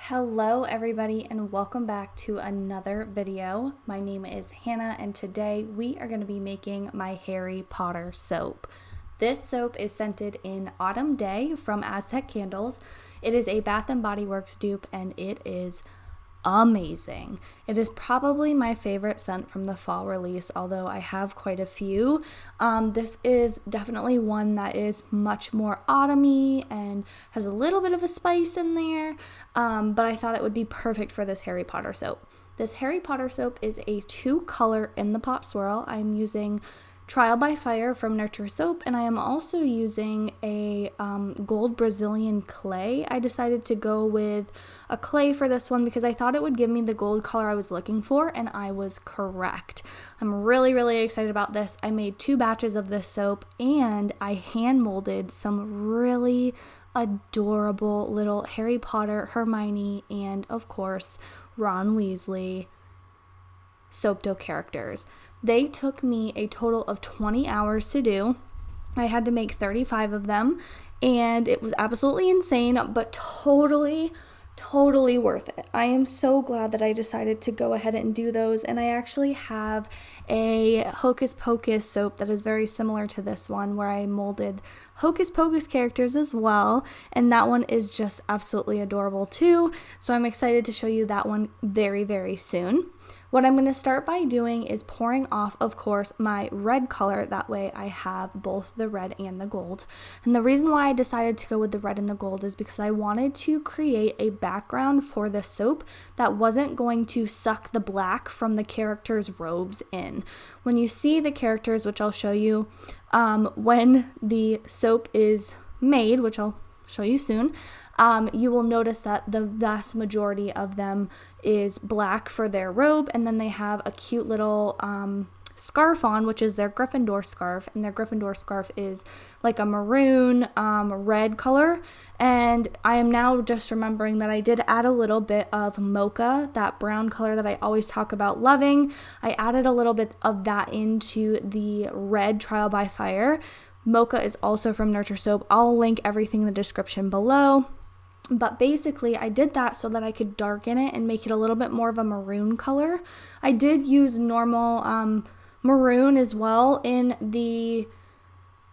Hello everybody and welcome back to another video. My name is Hannah and today we are going to be making my Harry Potter soap. This soap is scented in Autumn Day from Aztec Candles. It is a Bath & Body Works dupe and it is amazing. It is probably my favorite scent from the fall release, although I have quite a few. This is definitely one that is much more autumny and has a little bit of a spice in there, but I thought it would be perfect for this Harry Potter soap. This Harry Potter soap is a 2-color in the pot swirl. I'm using Trial by Fire from Nurture Soap, and I am also using a gold Brazilian clay. I decided to go with a clay for this one because I thought it would give me the gold color I was looking for, and I was correct. I'm really excited about this. I made 2 batches of this soap, and I hand molded some really adorable little Harry Potter, Hermione, and of course Ron Weasley soap dough characters. They took me a total of 20 hours to do. I had to make 35 of them, and it was absolutely insane, but totally worth it. I am so glad that I decided to go ahead and do those, and I actually have a Hocus Pocus soap that is very similar to this one where I molded Hocus Pocus characters as well, and that one is just absolutely adorable too, so I'm excited to show you that one very soon. What I'm going to start by doing is pouring off, of course, my red color. That way I have both the red and the gold. And the reason why I decided to go with the red and the gold is because I wanted to create a background for the soap that wasn't going to suck the black from the characters' robes in. When you see the characters, which I'll show you, when the soap is made, which I'll show you soon, you will notice that the vast majority of them is black for their robe, and then they have a cute little scarf on, which is their Gryffindor scarf, and their Gryffindor scarf is like a maroon red color. And I am now just remembering that I did add a little bit of mocha, that brown color that I always talk about loving. I added a little bit of that into the red Trial by Fire. Mocha is also from Nurture Soap. I'll link everything in the description below. But basically, I did that so that I could darken it and make it a little bit more of a maroon color. I did use normal maroon as well in the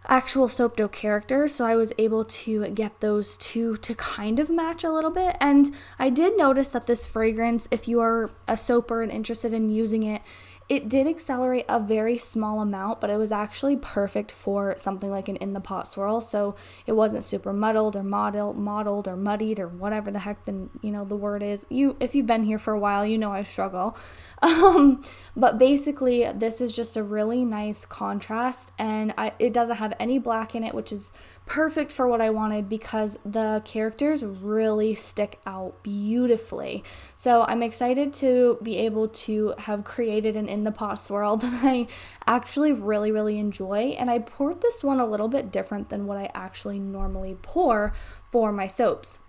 actual soap dough character, so I was able to get those two to kind of match a little bit. And I did notice that this fragrance, if you are a soaper and interested in using it, it did accelerate a very small amount, but it was actually perfect for something like an in the pot swirl. So it wasn't super mottled or mottled or muddied or whatever the heck the word is. If you've been here for a while, you know I struggle. But basically, this is just a really nice contrast, and it doesn't have any black in it, which is perfect for what I wanted because the characters really stick out beautifully. So I'm excited to be able to have created an in the pot swirl that I actually really enjoy, and I poured this one a little bit different than what I actually normally pour for my soaps.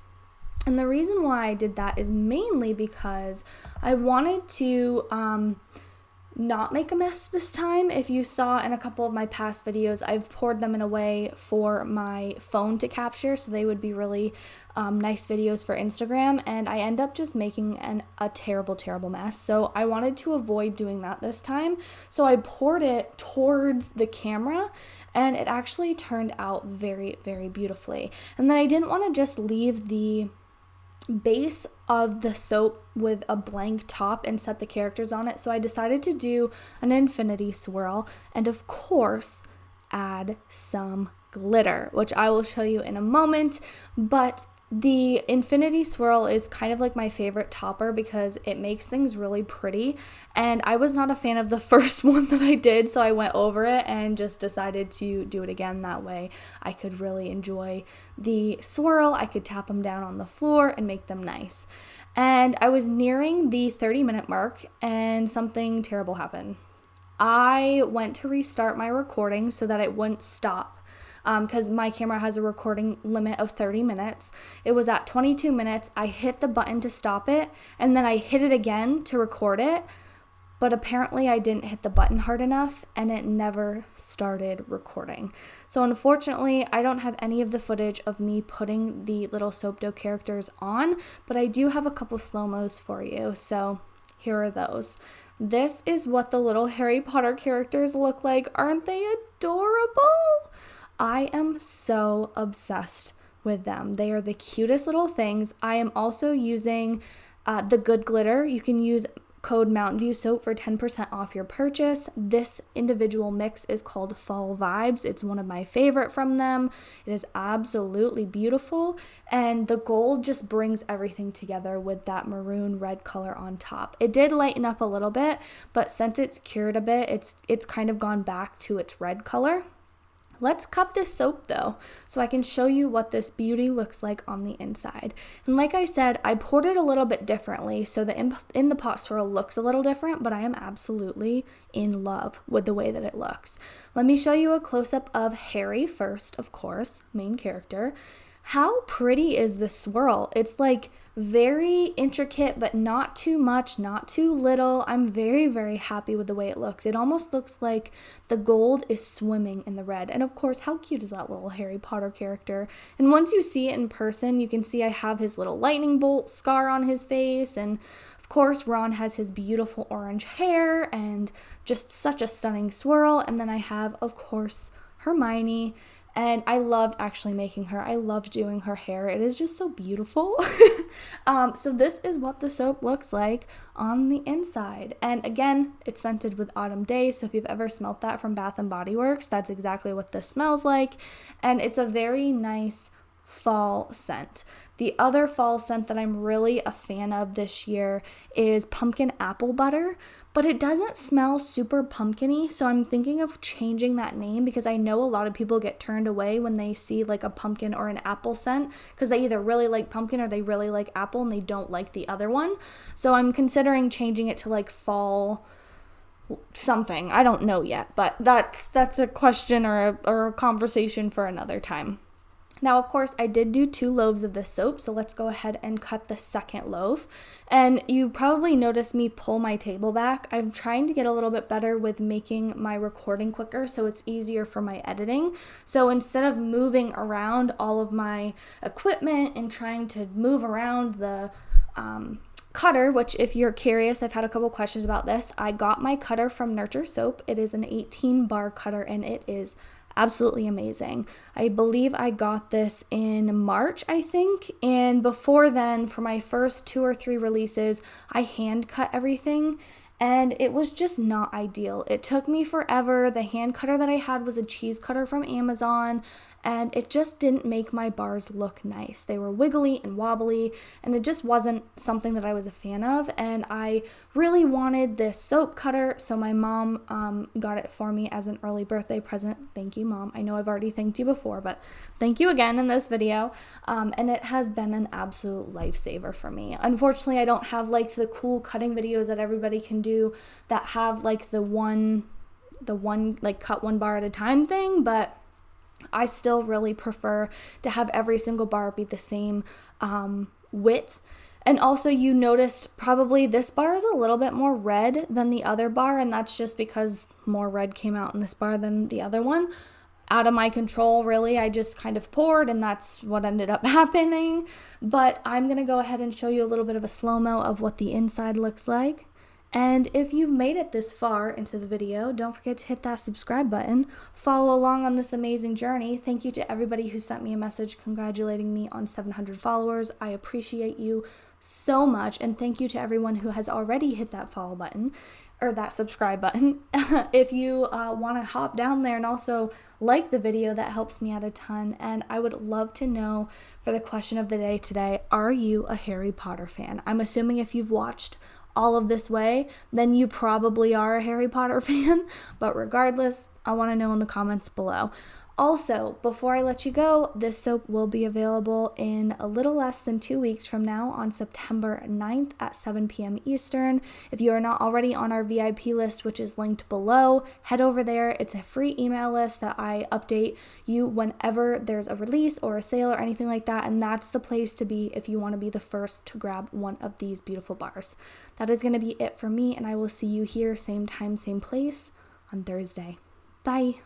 And the reason why I did that is mainly because I wanted to not make a mess this time. If you saw in a couple of my past videos, I've poured them in a way for my phone to capture, so they would be really nice videos for Instagram, and I end up just making a terrible mess. So I wanted to avoid doing that this time, so I poured it towards the camera, and it actually turned out very beautifully. And then I didn't want to just leave the base of the soap with a blank top and set the characters on it, so I decided to do an infinity swirl and of course add some glitter, which I will show you in a moment. But the infinity swirl is kind of like my favorite topper because it makes things really pretty, and I was not a fan of the first one that I did, so I went over it and just decided to do it again. That way I could really enjoy the swirl. I could tap them down on the floor and make them nice. And I was nearing the 30-minute mark and something terrible happened. I went to restart my recording so that it wouldn't stop, because my camera has a recording limit of 30 minutes. It was at 22 minutes. I hit the button to stop it, and then I hit it again to record it, but apparently I didn't hit the button hard enough and it never started recording. So unfortunately, I don't have any of the footage of me putting the little soap dough characters on, but I do have a couple slow-mos for you. So here are those. This is what the little Harry Potter characters look like. Aren't they adorable? I am so obsessed with them. They are the cutest little things. I am also using the Good Glitter. You can use code Mountain View Soap for 10% off your purchase. This individual mix is called Fall Vibes. It's one of my favorite from them. It is absolutely beautiful, and the gold just brings everything together with that maroon red color on top. It did lighten up a little bit, but since it's cured a bit, it's kind of gone back to its red color. Let's cup this soap though, so I can show you what this beauty looks like on the inside. And like I said, I poured it a little bit differently, so the in the pot swirl looks a little different, but I am absolutely in love with the way that it looks. Let me show you a close-up of Harry first, of course, main character. How pretty is this swirl? It's like very intricate, but not too much, not too little. I'm very, very happy with the way it looks. It almost looks like the gold is swimming in the red. And of course, how cute is that little Harry Potter character? And once you see it in person, you can see I have his little lightning bolt scar on his face. And of course, Ron has his beautiful orange hair and just such a stunning swirl. And then I have, of course, Hermione. And I loved actually making her. I loved doing her hair. It is just so beautiful. So this is what the soap looks like on the inside. And again, it's scented with Autumn Day. So if you've ever smelt that from Bath & Body Works, that's exactly what this smells like. And it's a very nice fall scent. The other fall scent that I'm really a fan of this year is pumpkin apple butter, but it doesn't smell super pumpkin-y, so I'm thinking of changing that name because I know a lot of people get turned away when they see like a pumpkin or an apple scent because they either really like pumpkin or they really like apple and they don't like the other one. So I'm considering changing it to like fall something. I don't know yet, but that's a question or a conversation for another time. Now, of course, I did do 2 loaves of this soap, so let's go ahead and cut the second loaf. And you probably noticed me pull my table back. I'm trying to get a little bit better with making my recording quicker so it's easier for my editing. So instead of moving around all of my equipment and trying to move around the cutter, which if you're curious, I've had a couple questions about this. I got my cutter from Nurture Soap. It is an 18 bar cutter and it is absolutely amazing. I believe I got this in March, I think, and before then, for my first 2 or 3 releases, I hand cut everything, and it was just not ideal. It took me forever. The hand cutter that I had was a cheese cutter from Amazon, and it just didn't make my bars look nice. They were wiggly and wobbly, and it just wasn't something that I was a fan of, and I really wanted this soap cutter, so my mom got it for me as an early birthday present. Thank you, Mom. I know I've already thanked you before, but thank you again in this video, and it has been an absolute lifesaver for me. Unfortunately, I don't have like the cool cutting videos that everybody can do that have like the one like cut 1 bar at a time thing, but I still really prefer to have every single bar be the same width. And also you noticed probably this bar is a little bit more red than the other bar, and that's just because more red came out in this bar than the other one. Out of my control, really. I just kind of poured and that's what ended up happening. But I'm going to go ahead and show you a little bit of a slow-mo of what the inside looks like. And if you've made it this far into the video, don't forget to hit that subscribe button. Follow along on this amazing journey. Thank you to everybody who sent me a message congratulating me on 700 followers. I appreciate you so much. And thank you to everyone who has already hit that follow button or that subscribe button. If you want to hop down there and also like the video, that helps me out a ton. And I would love to know, for the question of the day today, are you a Harry Potter fan? I'm assuming if you've watched all of this way, then you probably are a Harry Potter fan, but regardless, I want to know in the comments below. Also, before I let you go, this soap will be available in a little less than 2 weeks from now on September 9th at 7 p.m. Eastern. If you are not already on our VIP list, which is linked below, head over there. It's a free email list that I update you whenever there's a release or a sale or anything like that, and that's the place to be if you want to be the first to grab one of these beautiful bars. That is going to be it for me, and I will see you here, same time, same place, on Thursday. Bye!